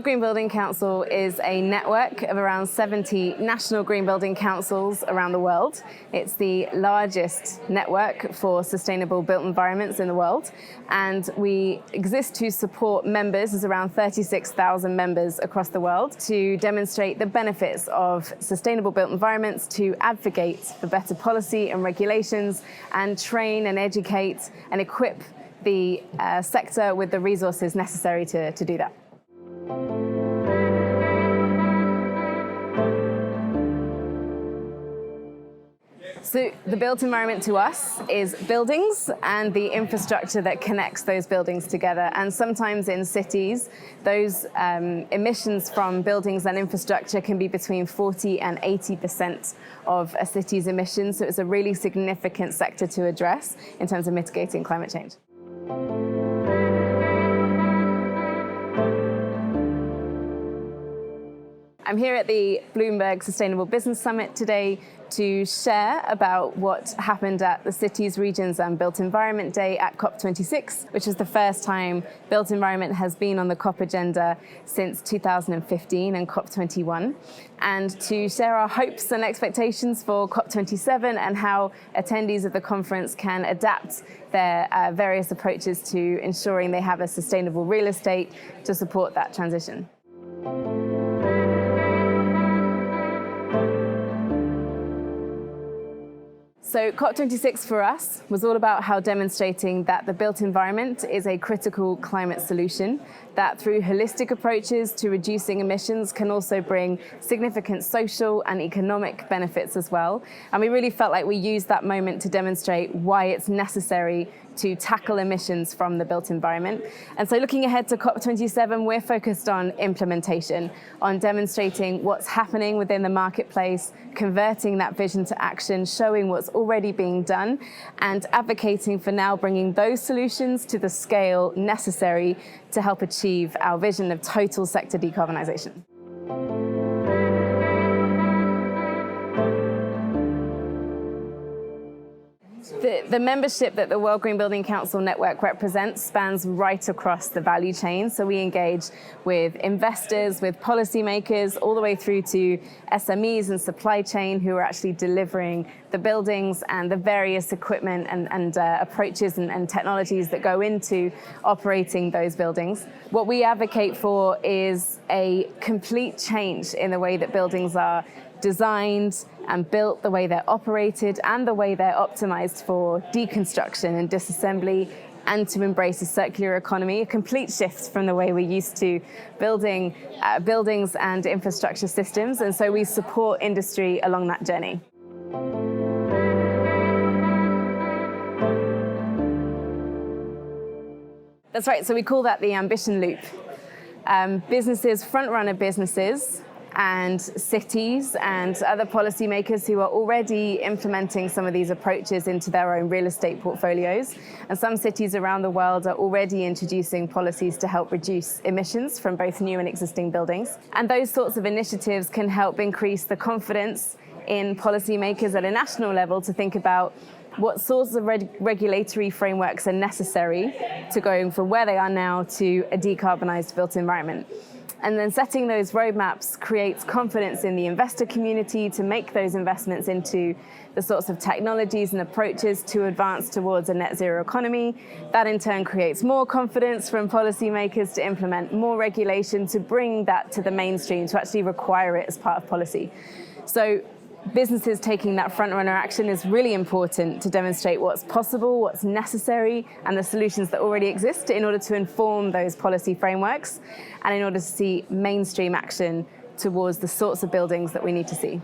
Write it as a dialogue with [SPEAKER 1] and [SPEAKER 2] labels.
[SPEAKER 1] World Green Building Council is a network of around 70 national green building councils around the world. It's the largest network for sustainable built environments in the world, and we exist to support members. There's around 36,000 members across the world to demonstrate the benefits of sustainable built environments, to advocate for better policy and regulations, and train and educate and equip the sector with the resources necessary to do that. So the built environment to us is buildings and the infrastructure that connects those buildings together. And sometimes in cities, those emissions from buildings and infrastructure can be between 40 and 80% of a city's emissions. So it's a really significant sector to address in terms of mitigating climate change. I'm here at the Bloomberg Sustainable Business Summit today to share about what happened at the Cities, Regions and Built Environment Day at COP26, which is the first time built environment has been on the COP agenda since 2015 and COP21, and to share our hopes and expectations for COP27 and how attendees of the conference can adapt their various approaches to ensuring they have a sustainable real estate to support that transition. So COP26 for us was all about how demonstrating that the built environment is a critical climate solution, that through holistic approaches to reducing emissions can also bring significant social and economic benefits as well. And we really felt like we used that moment to demonstrate why it's necessary to tackle emissions from the built environment. And so looking ahead to COP27, we're focused on implementation, on demonstrating what's happening within the marketplace, converting that vision to action, showing what's already being done, and advocating for now bringing those solutions to the scale necessary to help achieve our vision of total sector decarbonization. The membership that the World Green Building Council network represents spans right across the value chain. So we engage with investors, with policymakers, all the way through to SMEs and supply chain who are actually delivering the buildings and the various equipment and approaches and technologies that go into operating those buildings. What we advocate for is a complete change in the way that buildings are designed and built, the way they're operated, and the way they're optimized for deconstruction and disassembly, and to embrace a circular economy, a complete shift from the way we're used to building buildings and infrastructure systems. And so we support industry along that journey. That's right, so we call that the ambition loop. Businesses, front-runner businesses, and cities and other policymakers who are already implementing some of these approaches into their own real estate portfolios. And some cities around the world are already introducing policies to help reduce emissions from both new and existing buildings. And those sorts of initiatives can help increase the confidence in policymakers at a national level to think about what sorts of regulatory frameworks are necessary to going from where they are now to a decarbonized built environment. And then setting those roadmaps creates confidence in the investor community to make those investments into the sorts of technologies and approaches to advance towards a net zero economy. That in turn creates more confidence from policymakers to implement more regulation, to bring that to the mainstream, to actually require it as part of policy. So businesses taking that front-runner action is really important to demonstrate what's possible, what's necessary, and the solutions that already exist in order to inform those policy frameworks and in order to see mainstream action towards the sorts of buildings that we need to see.